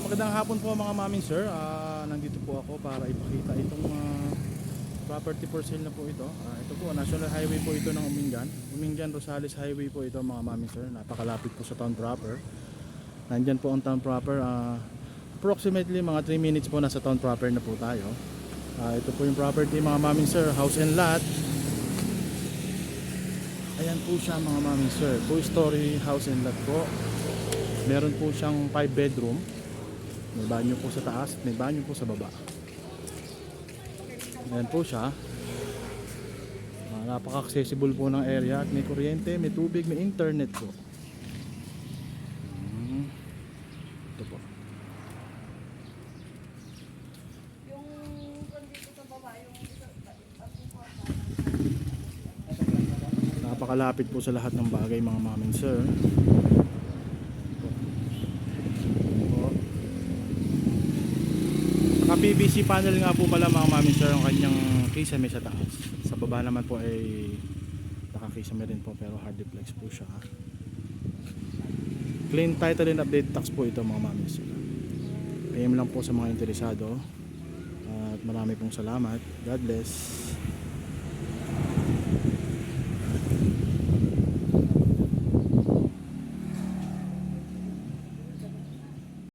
Magandang hapon po mga maming sir. Nandito po ako para ipakita itong property for sale na po ito. Ito po, National Highway po ito ng Umingan. Umingan Rosales Highway po ito mga maming sir. Napakalapit po sa town proper. Nandyan po ang town proper. Approximately mga 3 minutes po nasa town proper na po tayo. Ito po yung property mga maming sir. House and lot. Ayan po siya mga maming sir. 2-story house and lot po. Meron po siyang 5 bedroom. May banyo po sa taas, may banyo po sa baba. Ayan po siya. Napaka-accessible po ng area at may kuryente, may tubig, may internet po. Ito po. Napakalapit po sa lahat ng bagay mga maming sir. PVC panel nga po pala mga mami sir ang kanyang kisame sa taas. Sa baba naman po ay nakakisame rin po pero hard duplex po siya. Clean title and update tax po ito mga mami sir. PM lang po sa mga interesado. At marami pong salamat. God bless.